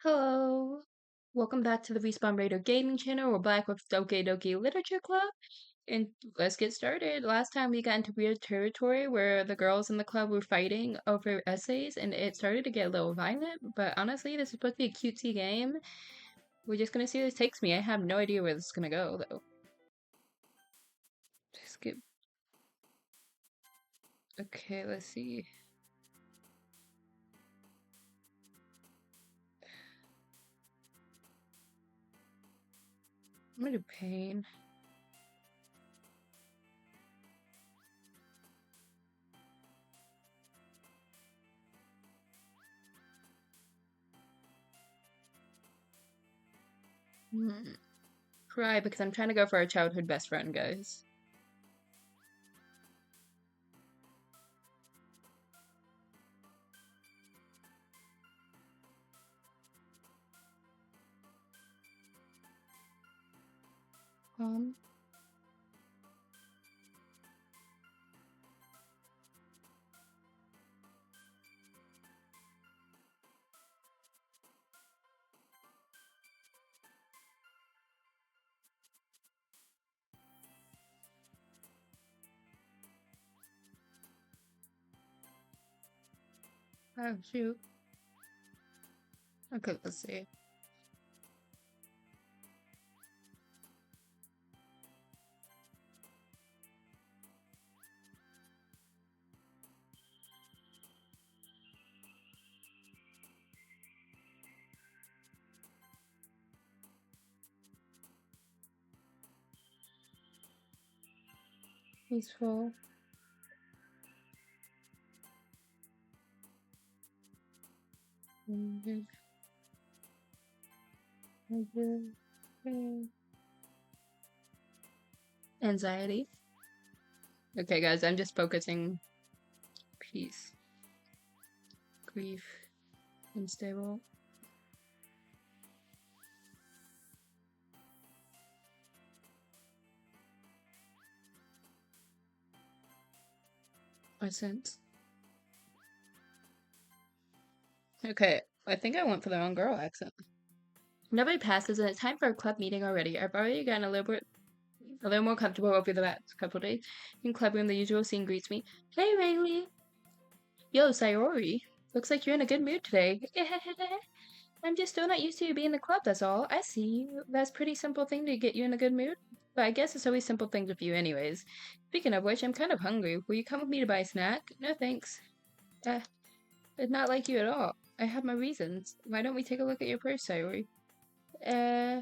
Hello, welcome back to the Respawn Raider Gaming channel. We're back with Doki Doki Literature Club, and let's get started. Last time we got into weird territory where the girls in the club were fighting over essays, and it started to get a little violent, but honestly, this is supposed to be a cutesy game. We're just gonna see where this takes me. I have no idea where this is gonna go, though. Skip. Okay, let's see. I'm gonna do pain. Cry because I'm trying to go for our childhood best friend, guys. Um, oh shoot. Okay, let's see. Peaceful. Anxiety. Okay, guys, I'm just focusing. Peace. Grief. Unstable. Essence. Okay, I think I went for the wrong girl accent. Nobody passes, and it's time for a club meeting already. I've already gotten a little more comfortable over the last couple of days. In club room, the usual scene greets me. Hey, Rayleigh. Yo, Sayori. Looks like you're in a good mood today. I'm just still not used to you being in the club, that's all. I see. That's a pretty simple thing to get you in a good mood. But I guess it's always simple things with you anyways. Speaking of which, I'm kind of hungry. Will you come with me to buy a snack? No thanks. It's not like you at all. I have my reasons. Why don't we take a look at your purse, Sayori? Uh,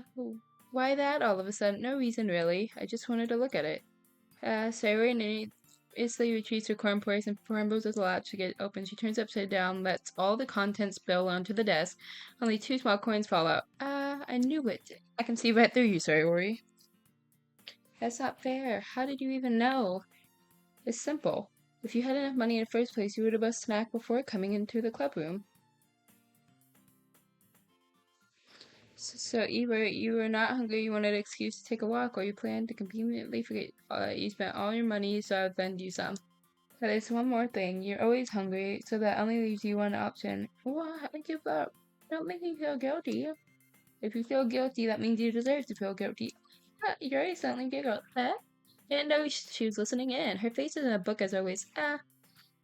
why that all of a sudden? No reason really. I just wanted to look at it. Sayori instantly retreats her coin purse and fumbles with the latch to get it open. She turns upside down, lets all the contents spill onto the desk. Only two small coins fall out. I knew it. I can see right through you, Sayori. That's not fair. How did you even know? It's simple. If you had enough money in the first place, you would have bought a snack before coming into the club room. So either you were not hungry, you wanted an excuse to take a walk, or you planned to conveniently forget you spent all your money, so I'd lend you some. But there's one more thing. You're always hungry, so that only leaves you one option. What? Give up. Don't make me feel guilty. If you feel guilty, that means you deserve to feel guilty. Yuri suddenly giggled. Huh? Didn't know she was listening in. Her face is in a book as always. I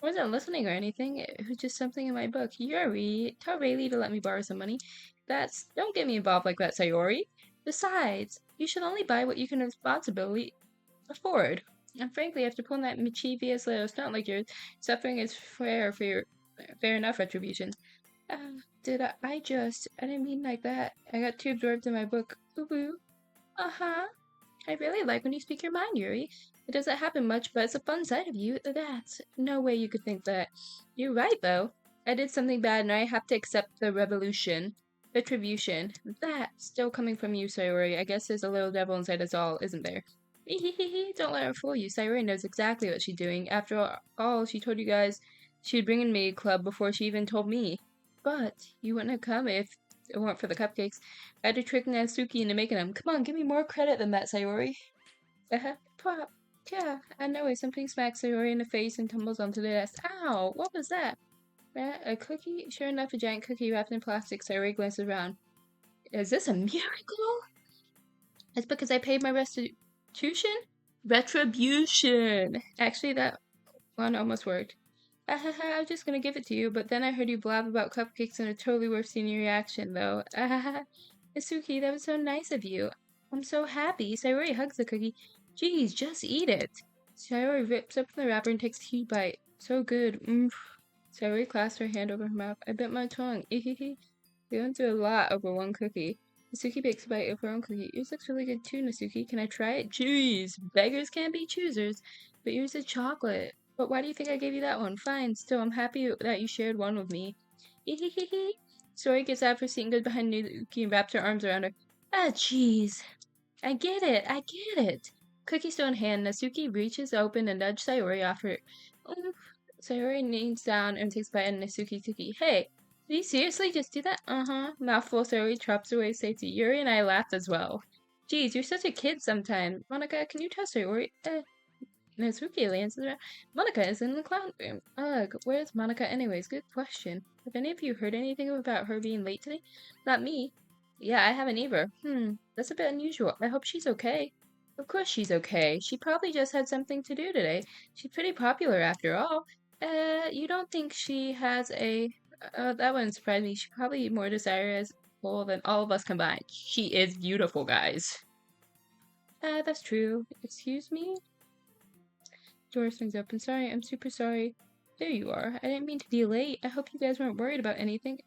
wasn't listening or anything. It was just something in my book. Yuri, tell Rayleigh to let me borrow some money. Don't get me involved like that, Sayori. Besides, you should only buy what you can responsibly afford. And frankly, after pulling that mischievous little stunt like yours, suffering is fair enough retribution. I didn't mean like that. I got too absorbed in my book. Boo-boo. Uh-huh. I really like when you speak your mind, Yuri. It doesn't happen much, but it's a fun side of you. That's no way you could think that. You're right, though. I did something bad, and I have to accept the retribution. That's still coming from you, Sayori. I guess there's a little devil inside us all, isn't there? Don't let her fool you. Sayori knows exactly what she's doing. After all, she told you guys she'd bring in me a club before she even told me. But you wouldn't have come if it weren't for the cupcakes. I had to trick Natsuki into making them. Come on, give me more credit than that, Sayori. Pop. Yeah, I know it. Something smacks Sayori in the face and tumbles onto the desk. Ow! What was that? A cookie? Sure enough, a giant cookie wrapped in plastic. Sayori glances around. Is this a miracle? It's because I paid my restitution? Retribution! Actually, that one almost worked. I was just gonna give it to you, but then I heard you blab about cupcakes and it totally worth seeing your reaction, though. Isuki, that was so nice of you. I'm so happy. Sayori hugs the cookie. Geez, just eat it. Sayori rips open the wrapper and takes a huge bite. So good. Sayori clasped her hand over her mouth. I bit my tongue. We went through a lot over one cookie. Nasuki bakes a bite of her own cookie. Yours looks really good too, Nasuki. Can I try it? Jeez, beggars can't be choosers. But yours is chocolate. But why do you think I gave you that one? Fine, still, I'm happy that you shared one with me. Sayori gets out of her seat and goes behind Nasuki and wraps her arms around her. Ah, jeez. I get it. Cookie still in hand, Nasuki reaches open and nudges Sayori off her. Sayori leans down and takes a bite of Nasuki's cookie. Hey, did you seriously just do that? Mouthful, Sayori chops away safety. Yuri and I laughed as well. Geez, you're such a kid sometimes. Monica, can you tell Sayori? Natsuki answers around. Monica is in the classroom. Ugh, where's Monica anyways? Good question. Have any of you heard anything about her being late today? Not me. Yeah, I haven't either. That's a bit unusual. I hope she's okay. Of course she's okay. She probably just had something to do today. She's pretty popular after all. You don't think she has a... that wouldn't surprise me. She's probably more desirable than all of us combined. She is beautiful, guys. That's true. Excuse me? Door swings open. Sorry, I'm super sorry. There you are. I didn't mean to be late. I hope you guys weren't worried about anything.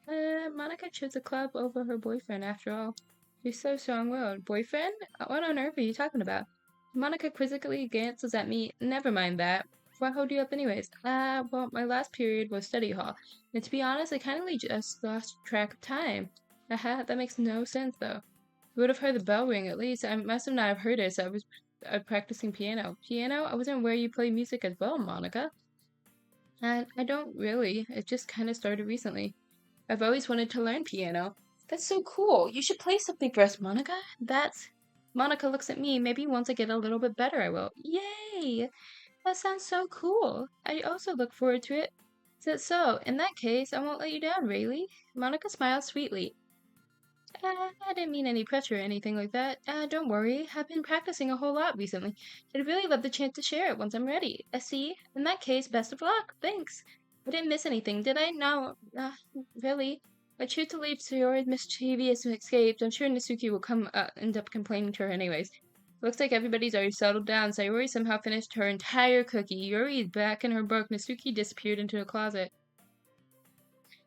Monica chose the club over her boyfriend after all. She's so strong-willed. Boyfriend? What on earth are you talking about? Monica quizzically glances at me. Never mind that. What hold you up anyways? Well, my last period was study hall. And to be honest, I kind of just lost track of time. That makes no sense, though. You would have heard the bell ring, at least. I must have not have heard it, so I was practicing piano. Piano? I wasn't aware you play music as well, Monica. I don't really. It just kind of started recently. I've always wanted to learn piano. That's so cool. You should play something for us, Monica. Monica looks at me. Maybe once I get a little bit better, I will. Yay! That sounds so cool. I also look forward to it. Is that so? In that case, I won't let you down, Rayleigh. Monica smiles sweetly. I didn't mean any pressure or anything like that. Don't worry. I've been practicing a whole lot recently. I'd really love the chance to share it once I'm ready. See? In that case, best of luck. Thanks. I didn't miss anything, did I? No. Really. I choose to leave Sayori's mischievous escapes. I'm sure Nasuki will end up complaining to her anyways. Looks like everybody's already settled down. Sayori somehow finished her entire cookie. Yuri is back in her book. Nasuki disappeared into the closet.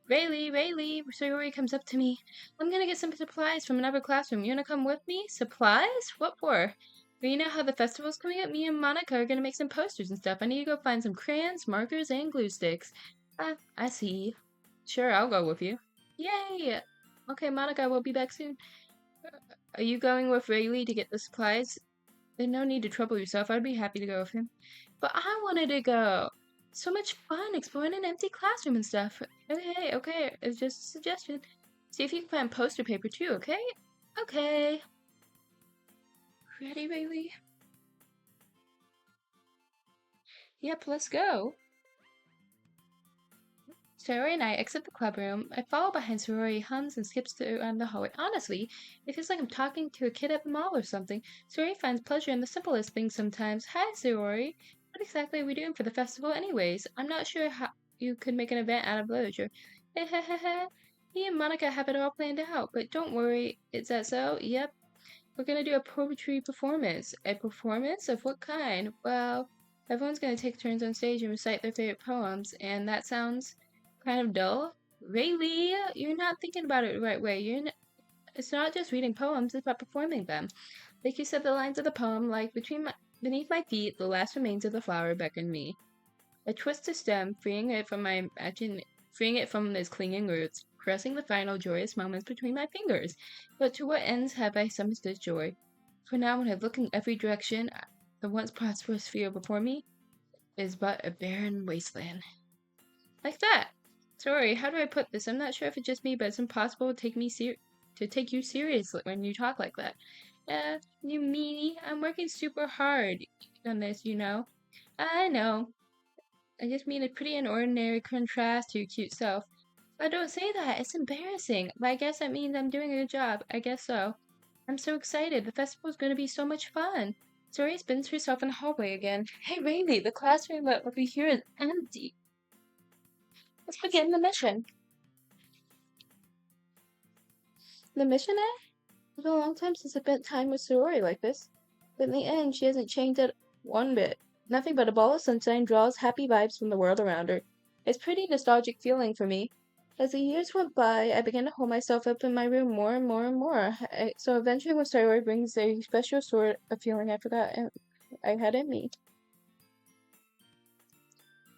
Rayleigh, Sayori comes up to me. I'm gonna get some supplies from another classroom. You wanna come with me? Supplies? What for? Well, you know how the festival's coming up? Me and Monica are gonna make some posters and stuff. I need to go find some crayons, markers, and glue sticks. I see. Sure, I'll go with you. Yay! Okay, Monica, we'll be back soon. Are you going with Rayleigh to get the supplies? There's no need to trouble yourself. I'd be happy to go with him. But I wanted to go. So much fun exploring an empty classroom and stuff. Okay, it's just a suggestion. See if you can find poster paper too, okay? Okay. Ready, Rayleigh? Yep, let's go. Sayori and I exit the club room. I follow behind Sayori, hums and skips around the hallway. Honestly, it feels like I'm talking to a kid at the mall or something. Sayori finds pleasure in the simplest things sometimes. Hi, Sayori. What exactly are we doing for the festival anyways? I'm not sure how you could make an event out of literature. Me and Monica have it all planned out, but don't worry. Is that so? Yep. We're gonna do a poetry performance. A performance? Of what kind? Well, everyone's gonna take turns on stage and recite their favorite poems, and that sounds kind of dull. Rayleigh, you're not thinking about it the right way. It's not just reading poems, it's about performing them. Like you said the lines of the poem, like beneath my feet, the last remains of the flower beckon me. I twist the stem, freeing it from its clinging roots, caressing the final joyous moments between my fingers. But to what ends have I summoned this joy? For now, when I look in every direction, the once prosperous field before me is but a barren wasteland. Like that. Sorry, how do I put this? I'm not sure if it's just me, but it's impossible to take you seriously when you talk like that. You meanie, I'm working super hard on this, you know. I know. I just mean a pretty and ordinary contrast to your cute self. I don't say that. It's embarrassing. But I guess that means I'm doing a good job. I guess so. I'm so excited. The festival's going to be so much fun. Tori spins herself in the hallway again. Hey, Rainey, the classroom over here is empty. Let's begin the mission. The mission, eh? It's been a long time since I spent time with Sorori like this. But in the end, she hasn't changed it one bit. Nothing but a ball of sunshine draws happy vibes from the world around her. It's pretty nostalgic feeling for me. As the years went by, I began to hold myself up in my room more and more and more. So eventually when Sorori brings a special sort of feeling I forgot I had in me.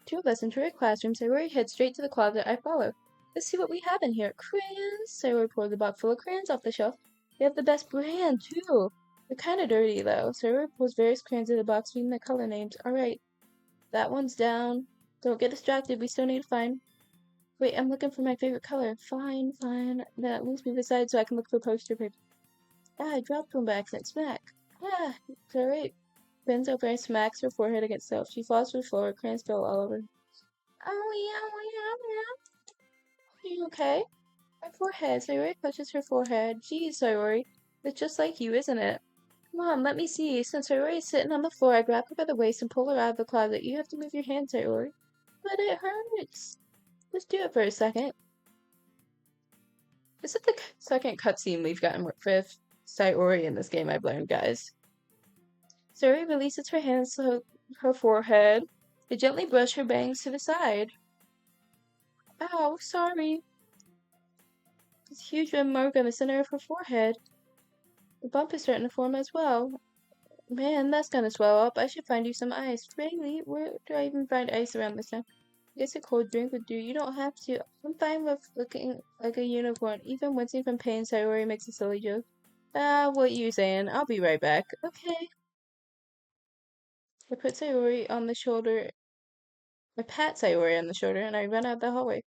Two of us enter a classroom. Sayori heads straight to the closet. I follow. Let's see what we have in here. Crayons! Sayori pours a box full of crayons off the shelf. They have the best brand, too. They're kind of dirty, though. Sayori pulls various crayons in the box, reading the color names. Alright, that one's down. Don't get distracted. We still need to find... Wait, I'm looking for my favorite color. Fine, fine. That moves me aside so I can look for poster paper. Ah, I dropped one by accident. Smack. Ah, it's alright. Bends over and smacks her forehead against the shelf. She falls to the floor. Crayons spill all over. Owie, owie, owie. Are you okay? My forehead. Sayori touches her forehead. Geez, Sayori. It's just like you, isn't it? Come on, let me see. Since Sayori is sitting on the floor, I grab her by the waist and pull her out of the closet. You have to move your hand, Sayori. But it hurts. Just do it for a second. This is the second cutscene we've gotten with Sayori in this game, I've learned, guys. Sayori releases her hands to her forehead. They gently brush her bangs to the side. Ow, sorry. This huge red mark on the center of her forehead. The bump is starting to form as well. Man, that's gonna swell up. I should find you some ice. Really? Where do I even find ice around this time? I guess a cold drink would do. You don't have to. I'm fine with looking like a unicorn. Even wincing from pain, Sayori makes a silly joke. Ah, what you saying? I'll be right back. Okay. I put Sayori on the shoulder. I pat Sayori on the shoulder and I run out the hallway.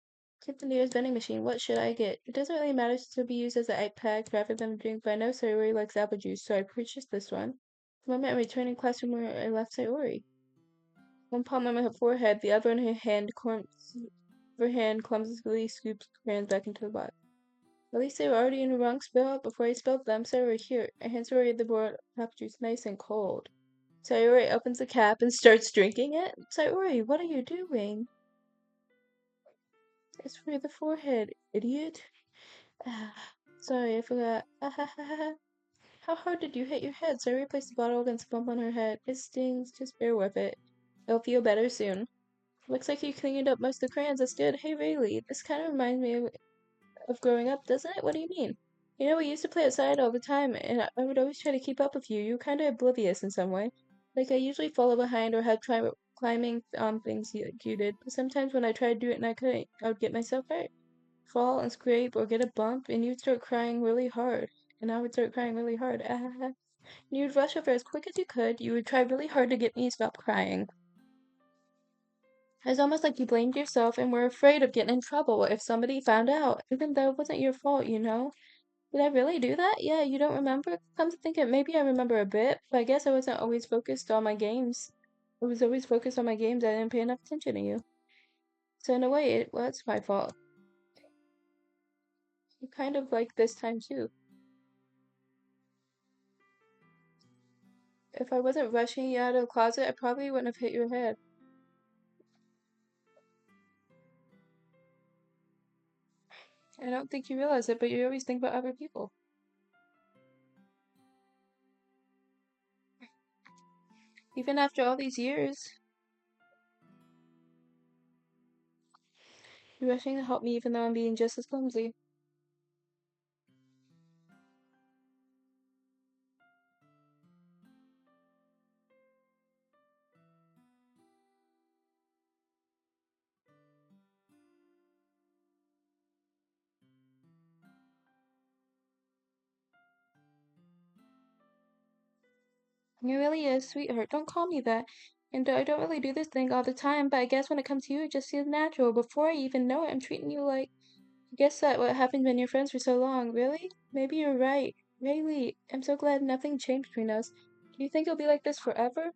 Get the nearest vending machine. What should I get? It doesn't really matter to be used as an ice pack rather than a drink, but I know Sayori likes apple juice, so I purchased this one. The moment I returned to classroom where I left Sayori. One palm on her forehead, the other in her hand clumsily scoops crayons back into the box. At least they were already in the wrong spot before I spilled them. Sayori, here. I hand Sayori the board apple juice, nice and cold. Sayori opens the cap and starts drinking it. Sayori, what are you doing? It's for the forehead, idiot. Ah, sorry, I forgot. How hard did you hit your head? Sayori placed the bottle against the bump on her head. It stings. Just bear with it. It'll feel better soon. Looks like you cleaned up most of the crayons. That's good. Hey, Rayleigh, this kind of reminds me of growing up, doesn't it? What do you mean? You know, we used to play outside all the time, and I would always try to keep up with you. You were kind of oblivious in some way. Like, I usually follow behind or had try climbing on things like you did. But sometimes when I tried to do it and I couldn't, I would get myself hurt. Fall and scrape or get a bump, and you'd start crying really hard. And I would start crying really hard. And you'd rush over as quick as you could. You would try really hard to get me to stop crying. It's almost like you blamed yourself and were afraid of getting in trouble if somebody found out, even though it wasn't your fault, you know? Did I really do that? Yeah, you don't remember? Come to think of it, maybe I remember a bit, but I guess I wasn't always focused on my games. I was always focused on my games, I didn't pay enough attention to you. So in a way, it was my fault. Kind of like this time too. If I wasn't rushing you out of the closet, I probably wouldn't have hit your head. I don't think you realize it, but you always think about other people. Even after all these years, you're rushing to help me even though I'm being just as clumsy. You really is, sweetheart. Don't call me that. And I don't really do this thing all the time, but I guess when it comes to you, it just feels natural. Before I even know it, I'm treating you like... I guess that what happened when you're friends for so long. Really? Maybe you're right. Really, I'm so glad nothing changed between us. Do you think it'll be like this forever?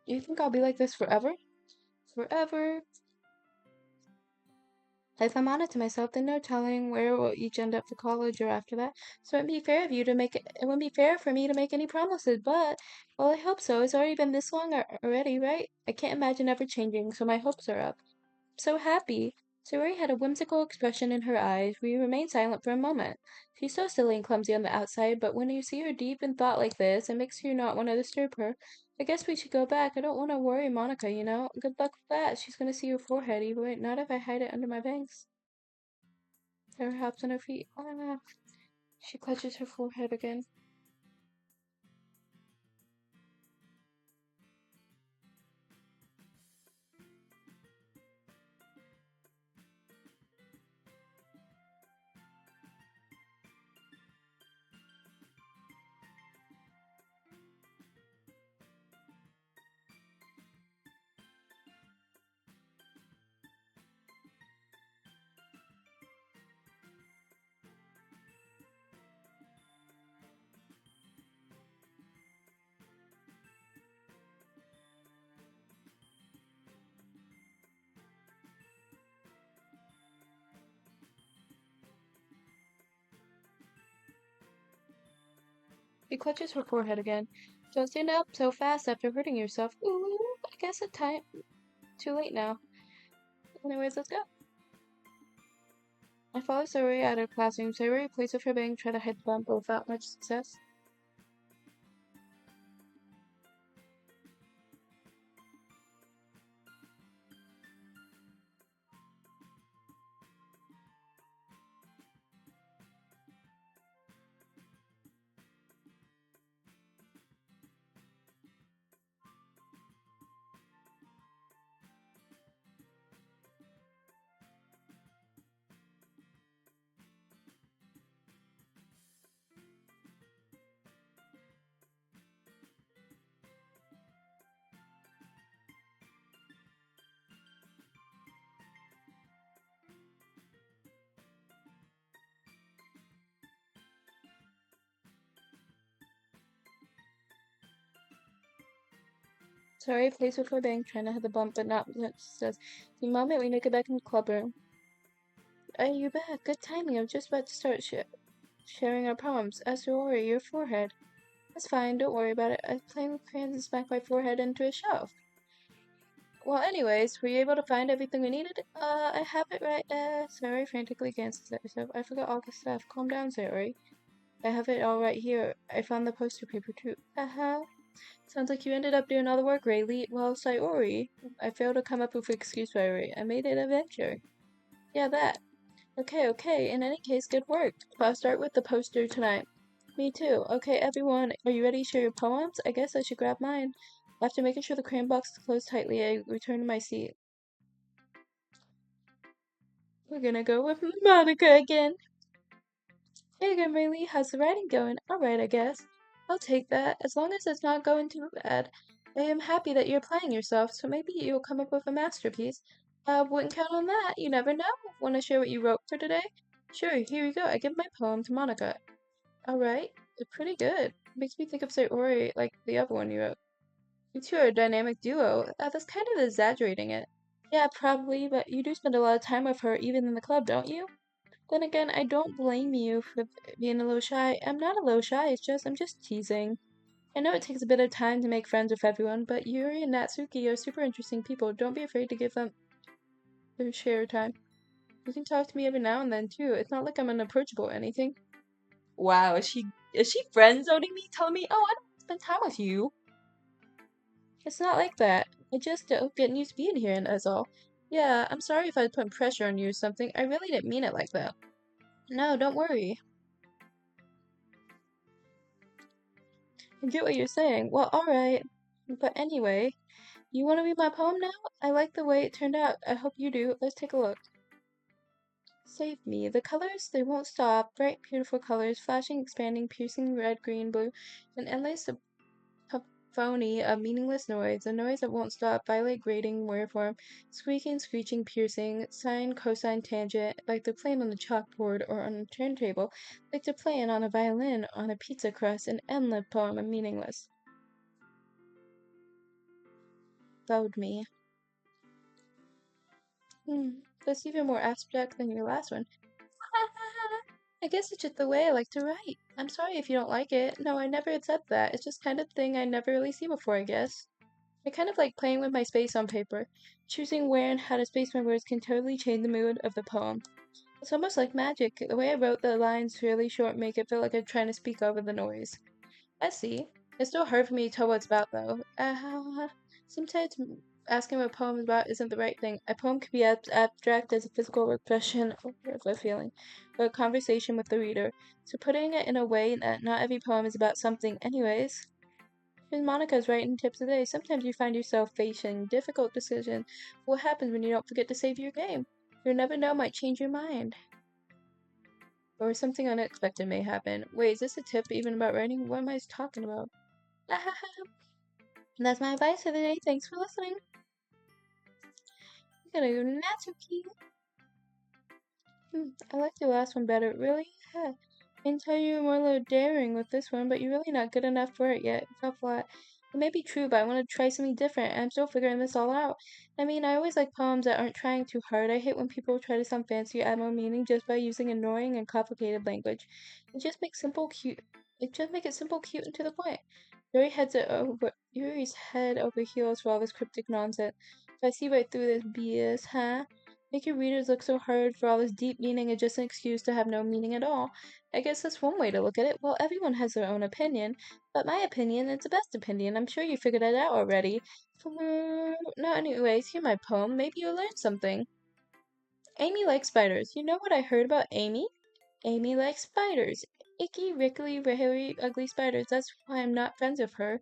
You think I'll be like this forever? Forever? If I'm honest to myself, then no telling where we'll each end up for college or after that. So it wouldn't be fair for me to make any promises, but well, I hope so. It's already been this long already, right? I can't imagine ever changing, so my hopes are up. So happy. Sayori had a whimsical expression in her eyes. We remained silent for a moment. She's so silly and clumsy on the outside, but when you see her deep in thought like this, it makes you not want to disturb her. I guess we should go back. I don't want to worry Monica, you know? Good luck with that. She's gonna see your forehead, even not if I hide it under my bangs. Her hops on her feet. Oh no. She clutches her forehead again. She clutches her forehead again. Don't stand up so fast after hurting yourself. Ooh, I guess it's time. Too late now. Anyways, let's go. I follow Sayori out of the classroom. Sayori plays with her bang, try to hide the bump, but without much success. Sayori plays with her bang, trying to hide the bump, but not much success. The moment we make it back in the club room. Hey, you're back. Good timing. I'm just about to start sharing our poems. As to worry, your forehead. That's fine. Don't worry about it. I was playing with crayons and smacked my forehead into a shelf. Well, anyways, were you able to find everything we needed? I have it right. Sayori frantically glances at herself. I forgot all the stuff. Calm down, Sayori. I have it all right here. I found the poster paper too. Uh-huh. Sounds like you ended up doing all the work, Rayleigh. Well, Sayori, I failed to come up with an excuse, Sayori. I made it a venture. Yeah, that. Okay, okay. In any case, good work. I'll start with the poster tonight. Me too. Okay, everyone, are you ready to share your poems? I guess I should grab mine. After making sure the crayon box is closed tightly, I return to my seat. We're gonna go with Monica again. Hey again, Rayleigh. How's the writing going? Alright, I guess. I'll take that, as long as it's not going too bad. I am happy that you're applying yourself, so maybe you'll come up with a masterpiece. Wouldn't count on that. You never know. Want to share what you wrote for today? Sure, here you go. I give my poem to Monica. Alright, it's pretty good. Makes me think of Sayori, like the other one you wrote. You two are a dynamic duo. That's kind of exaggerating it. Yeah, probably, but you do spend a lot of time with her, even in the club, don't you? Then again, I don't blame you for being a little shy. I'm not a little shy, I'm just teasing. I know it takes a bit of time to make friends with everyone, but Yuri and Natsuki are super interesting people. Don't be afraid to give them their share time. You can talk to me every now and then, too. It's not like I'm unapproachable or anything. Wow, is she friend zoning me, telling me, oh, I don't spend time with you? It's not like that. I just getting used to being here, and that's all. Yeah, I'm sorry if I put pressure on you or something. I really didn't mean it like that. No, don't worry. I get what you're saying. Well, alright. But anyway, you want to read my poem now? I like the way it turned out. I hope you do. Let's take a look. Save me. The colors, they won't stop. Bright, beautiful colors, flashing, expanding, piercing, red, green, blue, an endless symphony of meaningless noise. A noise that won't stop. Violate, grating, waveform, squeaking, screeching, piercing, sine, cosine, tangent, like they're playing on the chalkboard or on a turntable, like they're playing on a violin, on a pizza crust, an endless poem of meaningless. followed me. That's even more abstract than your last one. I guess it's just the way I like to write. I'm sorry if you don't like it. No, I never had said that. It's just kind of thing I never really see before, I guess. I kind of like playing with my space on paper. Choosing where and how to space my words can totally change the mood of the poem. It's almost like magic. The way I wrote the lines really short make it feel like I'm trying to speak over the noise. I see. It's still hard for me to tell what it's about, though. Sometimes asking what a poem is about isn't the right thing. A poem can be as abstract as a physical expression of a feeling, or a conversation with the reader. So putting it in a way that not every poem is about something anyways. Here's Monica's writing tips today. Sometimes you find yourself facing difficult decisions. What happens when you don't forget to save your game? You'll never know might change your mind. Or something unexpected may happen. Wait, is this a tip even about writing? What am I talking about? That's my advice for the day. Thanks for listening. I'm gonna go to Natsuki. I like your last one better. Really? Yeah. I can tell you were more a little daring with this one, but you're really not good enough for it yet. It felt flat. It may be true, but I want to try something different, and I'm still figuring this all out. I mean, I always like poems that aren't trying too hard. I hate when people try to sound fancy or add more meaning just by using annoying and complicated language. It just makes simple, cute. It just make it simple, cute, and to the point. Yuri's head over heels for all this cryptic nonsense. So I see right through this BS, huh? Make your readers look so hard for all this deep meaning is just an excuse to have no meaning at all. I guess that's one way to look at it. Well, everyone has their own opinion, but my opinion is the best opinion. I'm sure you figured it out already. No, anyways, here's my poem. Maybe you'll learn something. Amy likes spiders. You know what I heard about Amy? Amy likes spiders. Icky, wrinkly, hairy, ugly spiders. That's why I'm not friends with her.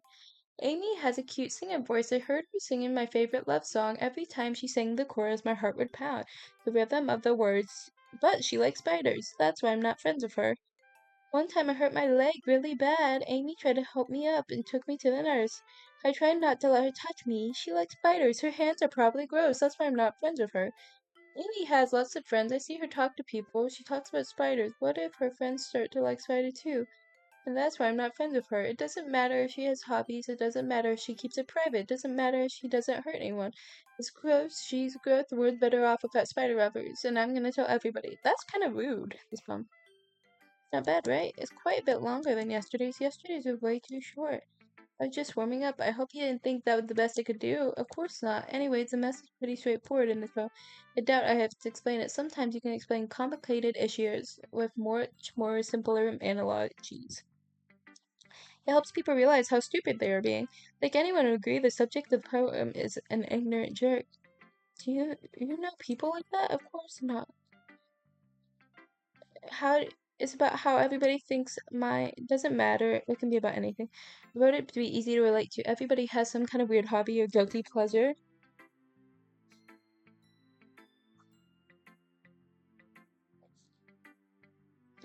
Amy has a cute singing voice. I heard her singing my favorite love song. Every time she sang the chorus, my heart would pound. The rhythm of the words. But she likes spiders. That's why I'm not friends with her. One time I hurt my leg really bad. Amy tried to help me up and took me to the nurse. I tried not to let her touch me. She likes spiders. Her hands are probably gross. That's why I'm not friends with her. Amy has lots of friends. I see her talk to people. She talks about spiders. What if her friends start to like spiders too? And that's why I'm not friends with her. It doesn't matter if she has hobbies. It doesn't matter if she keeps it private. It doesn't matter if she doesn't hurt anyone. It's gross. She's gross. The world's better off without spider rubbers. And I'm gonna tell everybody. That's kind of rude, this poem. Not bad, right? It's quite a bit longer than yesterday's. Yesterday's was way too short. I was just warming up. I hope you didn't think that was the best I could do. Of course not. Anyways, the message is pretty straightforward in this poem. I doubt I have to explain it. Sometimes you can explain complicated issues with much more simpler analogies. It helps people realize how stupid they are being. Like anyone would agree, the subject of the poem is an ignorant jerk. Do you know people like that? Of course not. How it's about how everybody thinks my doesn't matter. It can be about anything. I wrote it to be easy to relate to. Everybody has some kind of weird hobby or guilty pleasure.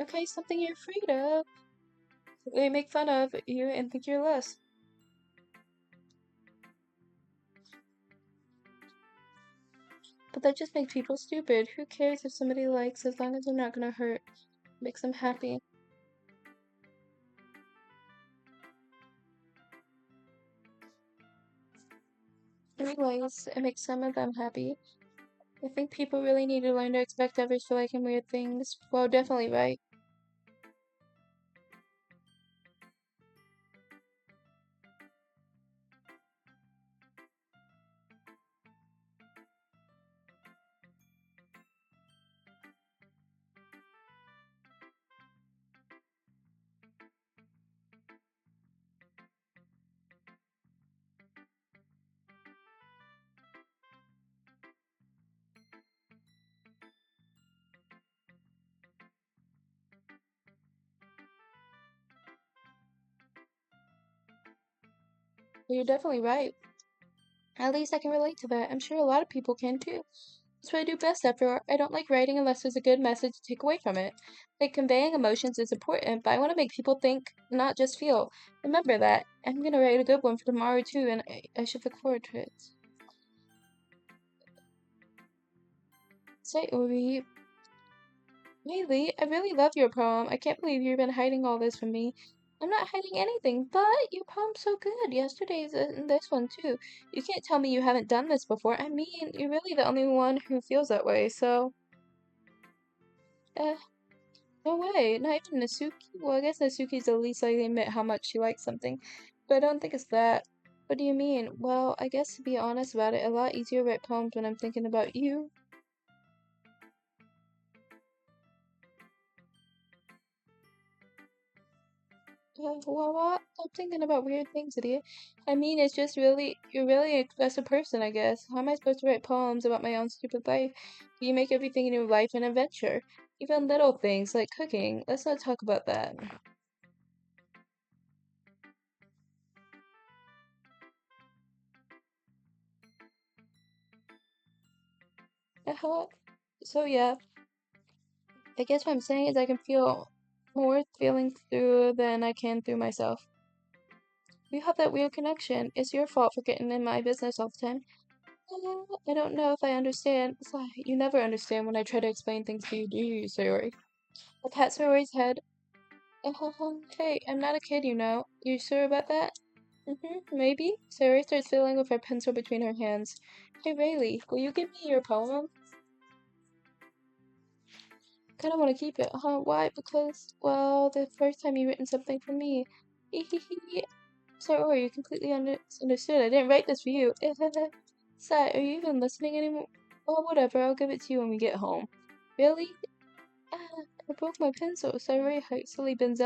Okay, something you're afraid of. They make fun of you and think you're less. But that just makes people stupid. Who cares if somebody likes as long as they're not gonna hurt? Makes them happy. Anyways, it makes some of them happy. I think people really need to learn to expect others to like weird things. Well, definitely right. You're definitely right. At least I can relate to that. I'm sure a lot of people can too. That's what I do best after art. I don't like writing unless there's a good message to take away from it. Like conveying emotions is important, but I want to make people think, not just feel. Remember that. I'm gonna write a good one for tomorrow too, and I should look forward to it. Say, Uri, really, I really love your poem. I can't believe you've been hiding all this from me. I'm not hiding anything, but your poem's so good. Yesterday's and this one too. You can't tell me you haven't done this before. I mean, you're really the only one who feels that way, so, uh, no way. Not even Nasuki. Well, I guess Nasuki's the least likely to admit how much she likes something, but I don't think it's that. What do you mean? Well, I guess to be honest about it, a lot easier to write poems when I'm thinking about you. What? I'm thinking about weird things, idiot. I mean, it's just really, you're really an expressive person, I guess. How am I supposed to write poems about my own stupid life? You make everything in your life an adventure. Even little things like cooking. Let's not talk about that. Uh-huh. So yeah, I guess what I'm saying is I can feel more feelings through than I can through myself. We have that weird connection. It's your fault for getting in my business all the time. I don't know if I understand. Sigh, you never understand when I try to explain things to you, do you, Sayori? I pat Sayori's head. Hey, I'm not a kid, you know. You sure about that? Maybe. Sayori starts fiddling with her pencil between her hands. Hey, Rayleigh, will you give me your poem? Kinda want to keep it, huh? Why? Because, well, the first time you written something for me. Sayori, you completely understood. I didn't write this for you. Sai, are you even listening anymore? Oh, whatever. I'll give it to you when we get home. Really? Ah, I broke my pencil. Sayori hastily bends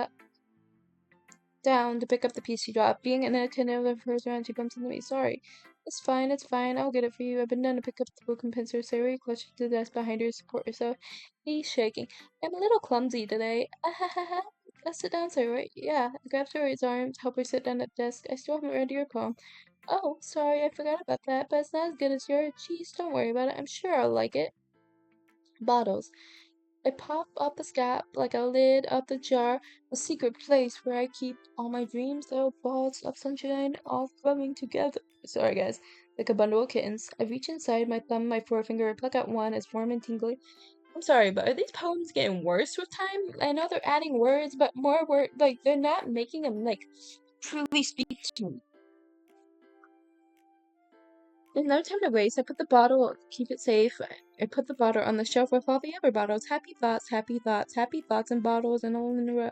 down to pick up the piece she dropped. Being inattentive of hers around, she bumps into me. Sorry. It's fine. I'll get it for you. I've been done to pick up the broken pencil. Sayori clutched the desk behind her to support herself. He's shaking. I'm a little clumsy today. Ah ha ha ha. Let's sit down, Sayori. Yeah. I grabbed Sayori's arms, help her sit down at the desk. I still haven't read your poem. Oh, sorry, I forgot about that, but it's not as good as yours. Jeez, don't worry about it. I'm sure I'll like it. Bottles. I pop up the cap like a lid up the jar, a secret place where I keep all my dreams, little balls of sunshine, all coming together. Sorry, guys. Like a bundle of kittens. I reach inside, my thumb, my forefinger, pluck out one as warm and tingly. I'm sorry, but are these poems getting worse with time? I know they're adding words, but more words, like, they're not making them, like, truly speak to me. There's no time to waste. I put the bottle, keep it safe. I put the bottle on the shelf with all the other bottles. Happy thoughts, happy thoughts, happy thoughts, and bottles, and all in a row.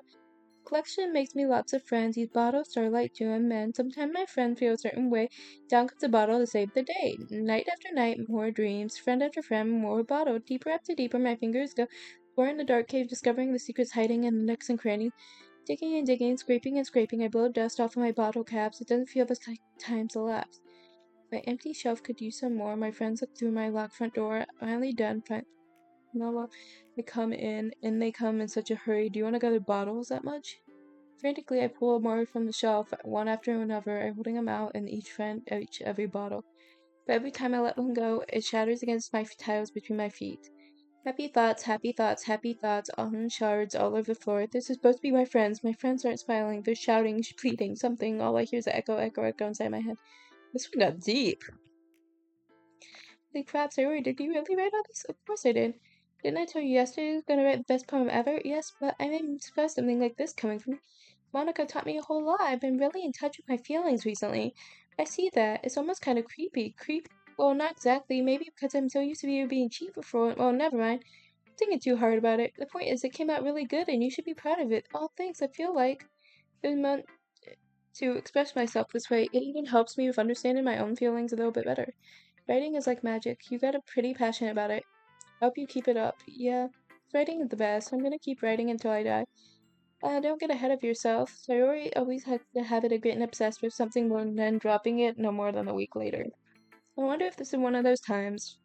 Collection makes me lots of friends. These bottles starlight to and men. Sometimes my friend feels a certain way. Down comes a bottle to save the day. Night after night, more dreams. Friend after friend, more bottle. Deeper after deeper, my fingers go. We're in the dark cave, discovering the secrets hiding in the nooks and crannies. Digging and digging, scraping and scraping, I blow dust off of my bottle caps. It doesn't feel like time's elapsed. My empty shelf could use some more. My friends look through my locked front door. Finally done. No, they come in, and they come in such a hurry. Do you want to gather bottles that much? Frantically, I pull more from the shelf, one after another, I holding them out in every bottle. But every time I let one go, it shatters against my tiles between my feet. Happy thoughts, happy thoughts, happy thoughts, all in shards all over the floor. This is supposed to be my friends. My friends aren't smiling. They're shouting, pleading, something. All I hear is echo, echo, echo inside my head. This one got deep. Holy crap, Sayori, did you really write all this? Of course I did. Didn't I tell you yesterday I was gonna write the best poem ever? Yes, but I didn't expect something like this coming from me. Monica taught me a whole lot. I've been really in touch with my feelings recently. I see that. It's almost kind of creepy. Well, not exactly. Maybe because I'm so used to you being cheap before. Well, never mind. I'm thinking too hard about it. The point is, it came out really good, and you should be proud of it. All thanks. I feel like it was meant to express myself this way. It even helps me with understanding my own feelings a little bit better. Writing is like magic. You got a pretty passionate about it. I hope you keep it up. Yeah, writing is the best. I'm gonna keep writing until I die. Don't get ahead of yourself. Sayori always had the habit of getting obsessed with something and then dropping it no more than a week later. I wonder if this is one of those times.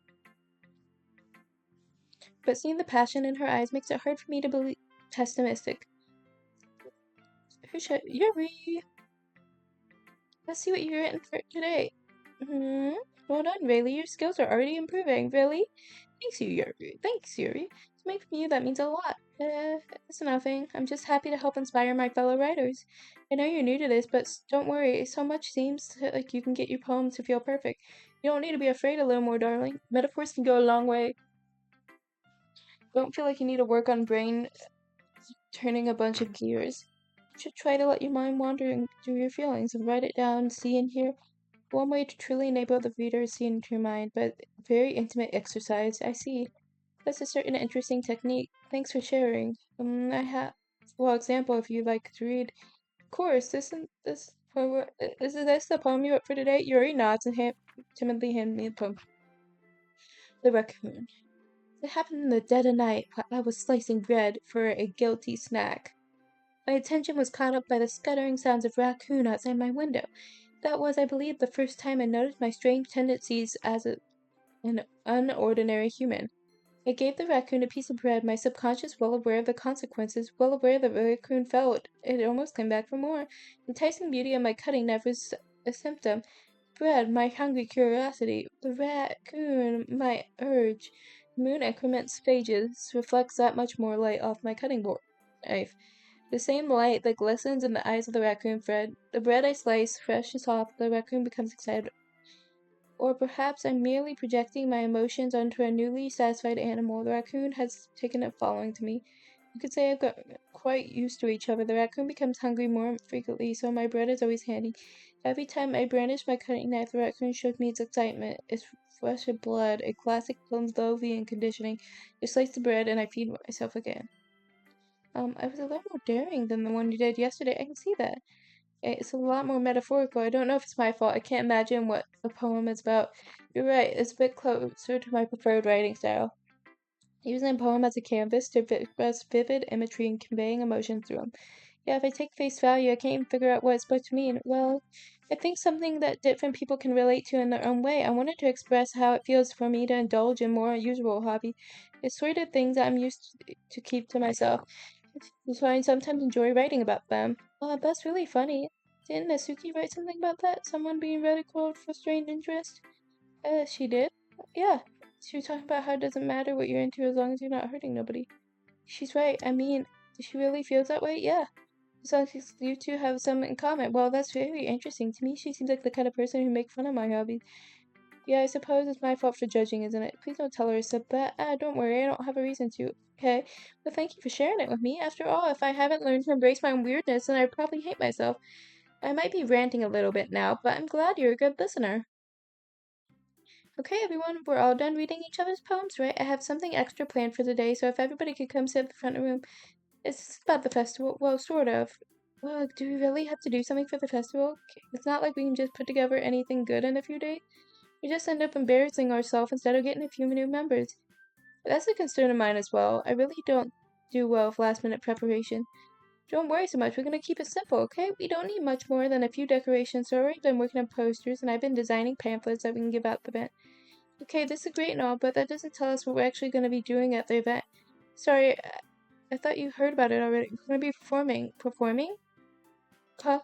But seeing the passion in her eyes makes it hard for me to believe pessimistic. Yuri, let's see what you've written for today. Well done, Rayleigh. Your skills are already improving. Really? Thanks, Yuri. Thanks, Yuri. Coming from you, that means a lot. It's nothing. I'm just happy to help inspire my fellow writers. I know you're new to this, but don't worry. So much seems like you can get your poems to feel perfect. You don't need to be afraid a little more, darling. Metaphors can go a long way. Don't feel like you need to work on brain turning a bunch of gears. You should try to let your mind wander through your feelings and write it down, see and hear. One way to truly enable the reader is see into your mind, but very intimate exercise. I see. That's a certain interesting technique. Thanks for sharing. I have, well, example if you'd like to read. Of course, isn't this poem, is this the poem you wrote for today? Yuri nods and timidly handed me the poem. The raccoon. It happened in the dead of night while I was slicing bread for a guilty snack. My attention was caught up by the scuttering sounds of raccoon outside my window. That was, I believe, the first time I noticed my strange tendencies as an unordinary human. I gave the raccoon a piece of bread, my subconscious well aware of the consequences, well aware that the raccoon felt it almost came back for more. Enticing beauty of my cutting knife was a symptom. Bread, my hungry curiosity. The raccoon, my urge. The moon increments phases, reflects that much more light off my cutting board knife. The same light that glistens in the eyes of the raccoon Fred. The bread I slice, fresh and soft, the raccoon becomes excited. Or perhaps I'm merely projecting my emotions onto a newly satisfied animal. The raccoon has taken a following to me. You could say I've got quite used to each other. The raccoon becomes hungry more frequently, so my bread is always handy. Every time I brandish my cutting knife, the raccoon shows me its excitement. Its flesh and blood, a classic Pavlovian conditioning. I slice the bread and I feed myself again. I was a little more daring than the one you did yesterday. I can see that. It's a lot more metaphorical. I don't know if it's my fault. I can't imagine what the poem is about. You're right, it's a bit closer to my preferred writing style. Using a poem as a canvas to express vivid imagery and conveying emotion through them. Yeah, if I take face value, I can't even figure out what it's supposed to mean. Well, I think something that different people can relate to in their own way. I wanted to express how it feels for me to indulge in more usual hobby. It's sort of things I'm used to keep to myself. So I sometimes enjoy writing about them. That's really funny. Didn't Nasuki write something about that? Someone being ridiculed for strange interest? She did? Yeah. She was talking about how it doesn't matter what you're into as long as you're not hurting nobody. She's right. I mean, she really feels that way? Yeah. As long as you two have some in common. Well, that's very interesting. To me, she seems like the kind of person who makes fun of my hobbies. Yeah, I suppose it's my fault for judging, isn't it? Please don't tell her I said that. Don't worry, I don't have a reason to. Okay? But thank you for sharing it with me. After all, if I haven't learned to embrace my own weirdness, then I'd probably hate myself. I might be ranting a little bit now, but I'm glad you're a good listener. Okay, everyone, we're all done reading each other's poems, right? I have something extra planned for today, so if everybody could come sit at the front of the room. It's about the festival. Well, sort of. Well, do we really have to do something for the festival? It's not like we can just put together anything good in a few days. We just end up embarrassing ourselves instead of getting a few new members. That's a concern of mine as well. I really don't do well with last-minute preparation. Don't worry so much. We're gonna keep it simple, okay? We don't need much more than a few decorations, so I've already been working on posters, and I've been designing pamphlets that we can give out at the event. Okay, this is great and all, but that doesn't tell us what we're actually gonna be doing at the event. Sorry, I thought you heard about it already. We're gonna be performing. Performing? Huh?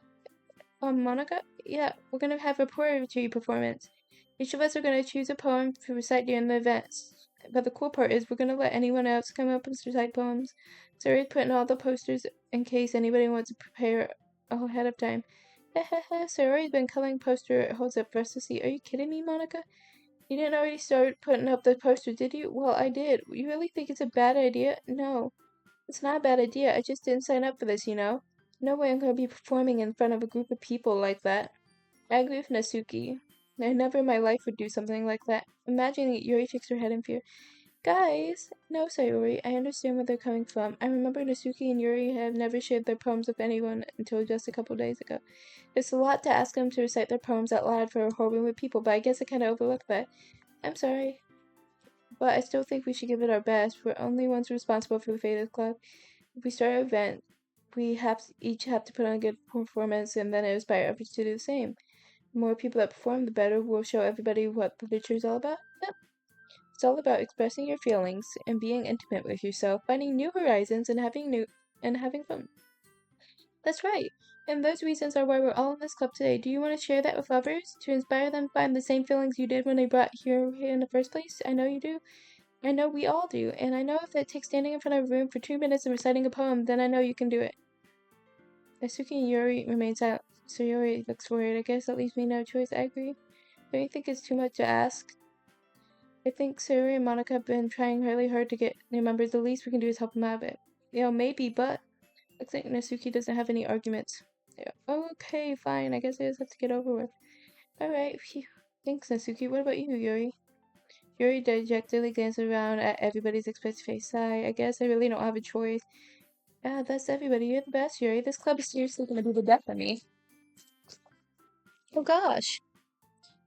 Monica? Yeah, we're gonna have a poetry performance. Each of us are gonna choose a poem to recite during the event. But the cool part is we're gonna let anyone else come up and recite poems. Sarah's putting all the posters in case anybody wants to prepare ahead of time. Sarah's been coloring poster holds up for us to see. Are you kidding me, Monica? You didn't already start putting up the posters, did you? Well, I did. You really think it's a bad idea? No. It's not a bad idea. I just didn't sign up for this, you know? No way I'm gonna be performing in front of a group of people like that. I agree with Nasuki. I never in my life would do something like that. Imagine Yuri shakes her head in fear. Guys! No, Sayori, I understand where they're coming from. I remember Nasuki and Yuri have never shared their poems with anyone until just a couple days ago. It's a lot to ask them to recite their poems out loud for a whole room of people, but I guess I kinda overlooked that. I'm sorry. But I still think we should give it our best. We're only ones responsible for the fate of the club. If we start an event, we each have to put on a good performance and then inspire others to do the same. The more people that perform, the better. We'll show everybody what literature is all about. Yep. It's all about expressing your feelings and being intimate with yourself, finding new horizons and having fun. That's right. And those reasons are why we're all in this club today. Do you want to share that with others? To inspire them to find the same feelings you did when they brought here in the first place? I know you do. I know we all do. And I know if it takes standing in front of a room for 2 minutes and reciting a poem, then I know you can do it. Nasuki and Yuri remain silent. So Yuri looks worried. I guess that leaves me no choice. I agree. Don't you think it's too much to ask? I think Sayori and Monica have been trying really hard to get new members. The least we can do is help them out a bit. Maybe, but Looks like Natsuki doesn't have any arguments. Yeah. Okay, fine. I guess I just have to get over with. Alright, phew. Thanks, Natsuki. What about you, Yuri? Yuri dejectedly glances around at everybody's expressed face. I guess I really don't have a choice. Ah, that's everybody. You're the best, Yuri. This club is seriously gonna be the death of me. Oh gosh.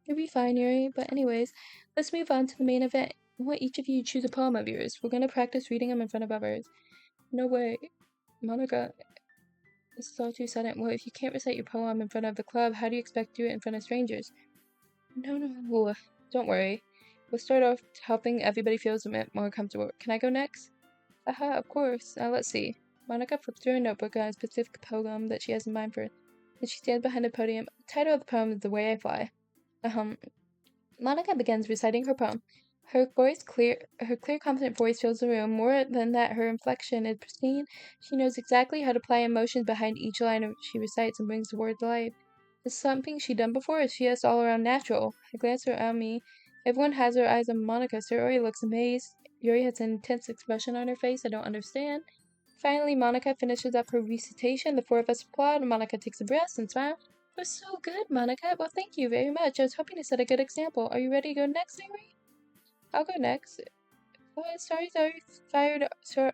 You'll be fine, Yuri. But anyways, let's move on to the main event. I want each of you to choose a poem of yours. We're gonna practice reading them in front of others. No way. Monica, this is all too sudden. Well, if you can't recite your poem in front of the club, how do you expect to do it in front of strangers? No. Don't worry. We'll start off helping everybody feel a bit more comfortable. Can I go next? Aha, of course. Now let's see. Monica flips through a notebook on a specific poem that she has in mind for it. Then she stands behind the podium. The title of the poem is The Way I Fly. Monica begins reciting her poem. Her clear, confident voice fills the room. More than that, her inflection is pristine. She knows exactly how to apply emotions behind each line she recites and brings the word to life. Is something she'd done before? Is she just all around natural? I glance around me. Everyone has their eyes on Monica. Sayori looks amazed. Yuri has an intense expression on her face I don't understand. Finally, Monica finishes up her recitation. The four of us applaud. Monica takes a breath and smiles. It was so good, Monica. Well, thank you very much. I was hoping to set a good example. Are you ready to go next, Yuri? I'll go next. Oh,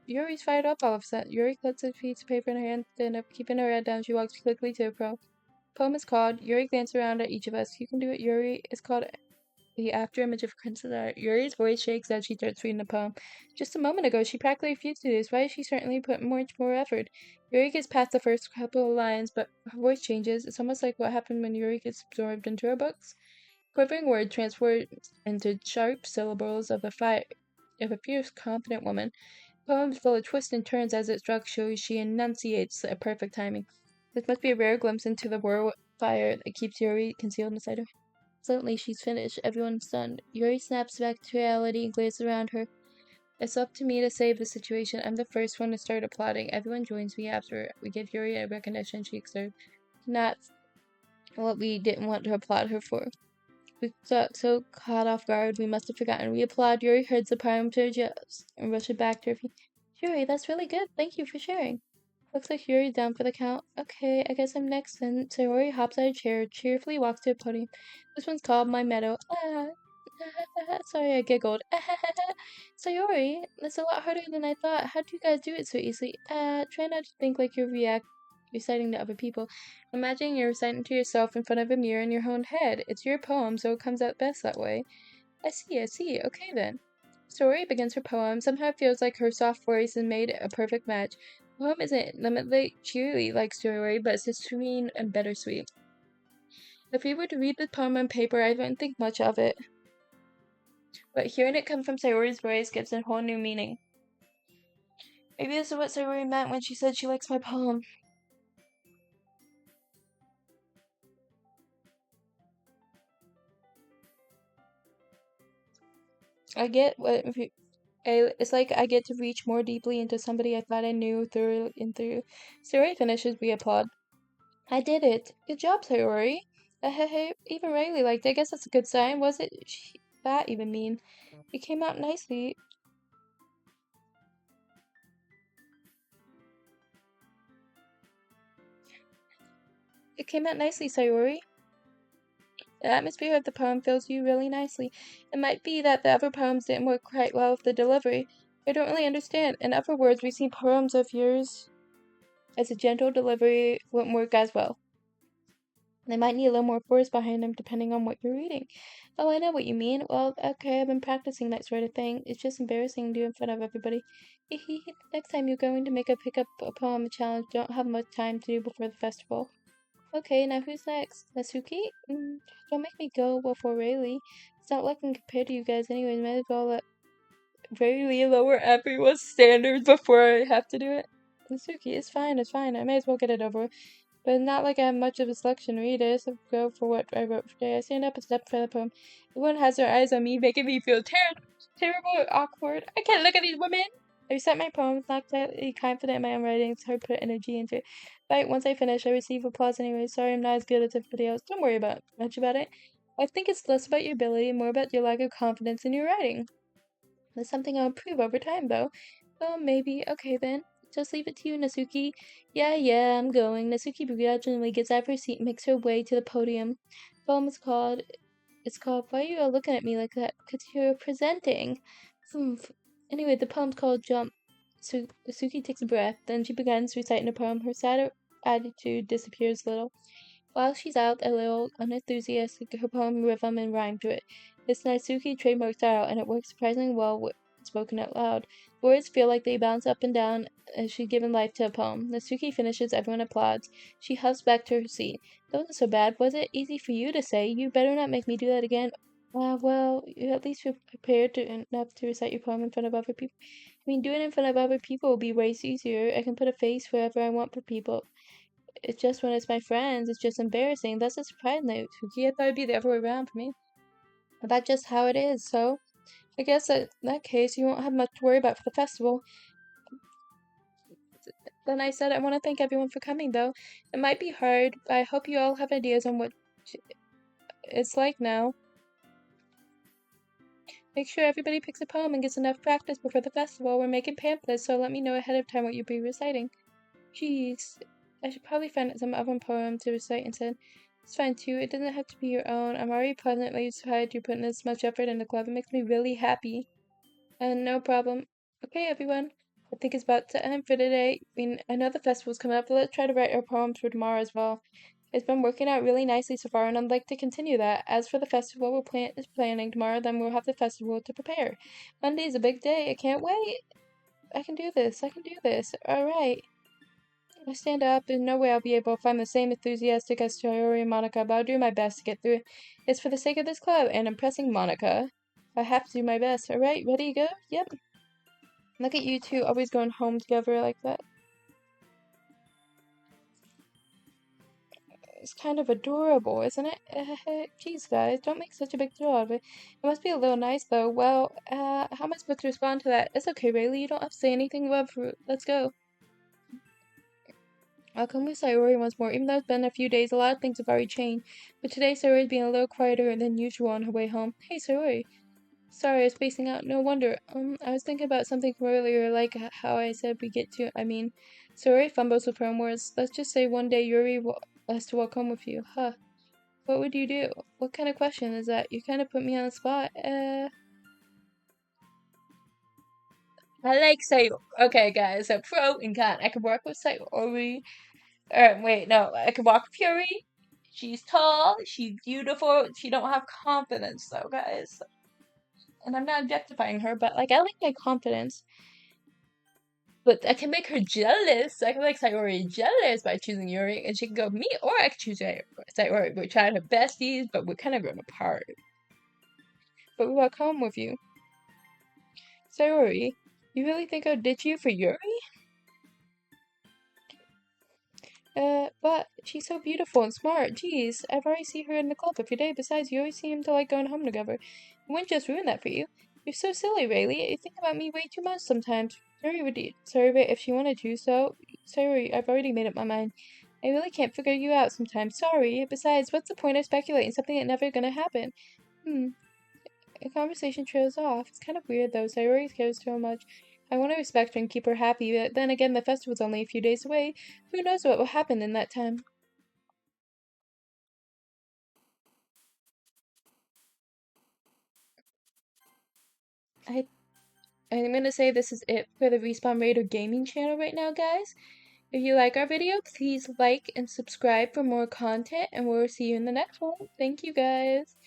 Yuri's fired up all of a sudden. Yuri cuts a piece of paper in her hand, then keeping her head down, she walks quickly to the poem is called. Yuri glances around at each of us. You can do it, Yuri. It's called The After Image of Princess Art. Yuri's voice shakes as she starts reading the poem. Just a moment ago, she practically refused to do this. Why is she certainly put much more effort? Yuri gets past the first couple of lines, but her voice changes. It's almost like what happened when Yuri gets absorbed into her books. Quivering word transformed into sharp syllables of a fierce, confident woman. The poem is full of twists and turns as it struck shows she enunciates a perfect timing. This must be a rare glimpse into the war fire that keeps Yuri concealed inside her. Suddenly, she's finished. Everyone's stunned. Yuri snaps back to reality and glances around her. It's up to me to save the situation. I'm the first one to start applauding. Everyone joins me after. We give Yuri a recognition she deserves. Not what we didn't want to applaud her for. We got so caught off guard, we must have forgotten. We applaud. Yuri heard the poem to her chest and rushes back to her feet. Yuri, that's really good. Thank you for sharing. Looks like Yuri's down for the count. Okay, I guess I'm next then. Sayori hops out of her chair, cheerfully walks to the podium. This one's called My Meadow. Sorry, I giggled. Sayori, that's a lot harder than I thought. How do you guys do it so easily? Try not to think like you're reciting to other people. Imagine you're reciting to yourself in front of a mirror in your own head. It's your poem, so it comes out best that way. I see. Okay then. Sayori begins her poem. Somehow it feels like her soft voice has made a perfect match. The poem isn't limitlessly cheery like Sayori, but it's just serene and bittersweet. If we were to read the poem on paper, I wouldn't think much of it. But hearing it come from Sayori's voice gives it a whole new meaning. Maybe this is what Sayori meant when she said she likes my poem. It's like I get to reach more deeply into somebody I thought I knew through and through. Sayori finishes, we applaud. I did it. Good job, Sayori. Even Riley liked it. I guess that's a good sign. Was it that even mean? It came out nicely. It came out nicely, Sayori. The atmosphere of the poem fills you really nicely. It might be that the other poems didn't work quite well with the delivery. I don't really understand. In other words, we've seen poems of yours as a gentle delivery wouldn't work as well. They might need a little more force behind them depending on what you're reading. Oh, I know what you mean. Well, okay, I've been practicing that sort of thing. It's just embarrassing to do in front of everybody. Next time you're going to pick up a poem challenge, don't have much time to do before the festival. Okay, now who's next? Natsuki? Don't make me go before Rayleigh. It's not looking compared to you guys anyways. Might as well let Rayleigh lower everyone's standards before I have to do it. Natsuki, it's fine. I may as well get it over with. But it's not like I have much of a selection. Read it. So go for what I wrote for today. I stand up and step for the poem. Everyone has their eyes on me, making me feel terrible and awkward. I can't look at these women. I recite my poems, not slightly confident in my own writing. It's hard to put energy into it. But once I finish, I receive applause anyway. Sorry I'm not as good as everybody else. Don't worry much about it. I think it's less about your ability and more about your lack of confidence in your writing. That's something I'll improve over time, though. Well, maybe. Okay, then. Just leave it to you, Nasuki. Yeah, I'm going. Nasuki begrudgingly gets out of her seat and makes her way to the podium. The poem is called, Why Are You All Looking at Me Like That? Because you're presenting. Oomph. Anyway, the poem's called Jump. Nasuki takes a breath, then she begins reciting the poem. Her sad attitude disappears a little. While she's out, a little unenthusiastic, her poem rhythm and rhyme to it. It's Natsuki trademark style, and it works surprisingly well when spoken out loud. The words feel like they bounce up and down as she's given life to a poem. Natsuki finishes, everyone applauds. She huffs back to her seat. That wasn't so bad, was it? Easy for you to say. You better not make me do that again. Well, you at least feel prepared enough to recite your poem in front of other people. I mean, doing it in front of other people will be way easier. I can put a face wherever I want for people. It's just when it's my friends, it's just embarrassing. That's a surprise note, Suki. I thought it'd be the other way around for me. But that's just how it is, so I guess in that case you won't have much to worry about for the festival. Then I said I want to thank everyone for coming, though. It might be hard, but I hope you all have ideas on what it's like now. Make sure everybody picks a poem and gets enough practice before the festival. We're making pamphlets, so let me know ahead of time what you'll be reciting. Jeez, I should probably find some other poem to recite instead. It's fine too, it doesn't have to be your own. I'm already pleasantly surprised you're putting this much effort in the club. It makes me really happy. And no problem. Okay, everyone. I think it's about to end for today. I mean, I know the festival's coming up, but let's try to write our poems for tomorrow as well. It's been working out really nicely so far, and I'd like to continue that. As for the festival, we're planning tomorrow, then we'll have the festival to prepare. Monday's a big day. I can't wait. I can do this. Alright. I stand up. There's no way I'll be able to find the same enthusiastic as Sayori and Monica, but I'll do my best to get through it. It's for the sake of this club and impressing Monica. I have to do my best. Alright, ready to go? Yep. Look at you two always going home together like that. It's kind of adorable, isn't it? Jeez, guys, don't make such a big deal out of it. It must be a little nice, though. Well, how am I supposed to respond to that? It's okay, Rayleigh. You don't have to say anything. Let's go. I'll come with Sayori once more. Even though it's been a few days, a lot of things have already changed. But today, Sayori's being a little quieter than usual on her way home. Hey, Sayori. Sorry, I was spacing out. No wonder. I was thinking about something from earlier, like how I said Sayori fumbles with her own words. Let's just say one day Yuri has to walk home with you. Huh. What would you do? What kind of question is that? You kind of put me on the spot. I like Sayori. Okay, guys, so pro and con. I can work with Sayori. Wait, no, I can walk with Yuri. She's tall, she's beautiful, she don't have confidence though, guys. And I'm not objectifying her, but like I like my confidence. But I can make her jealous. I can make Sayori jealous by choosing Yuri, and she can go with me, or I can choose Sayori. We're trying her besties, but we're kind of growing apart. But we walk home with you. Sayori, you really think I'd ditch you for Yuri? But she's so beautiful and smart. Jeez, I've already seen her in the club every day. Besides, you always seem to like going home together. I wouldn't just ruin that for you. You're so silly, Rayleigh. You think about me way too much sometimes. Sorry, but if she wanted to, so... Sorry, I've already made up my mind. I really can't figure you out sometimes. Sorry. Besides, what's the point of speculating something that's never gonna happen? A conversation trails off. It's kind of weird, though. Sayori cares so much. I want to respect her and keep her happy, but then again, the festival's only a few days away. Who knows what will happen in that time? I'm gonna say this is it for the Respawn Raider Gaming channel right now, guys. If you like our video, please like and subscribe for more content, and we'll see you in the next one. Thank you, guys.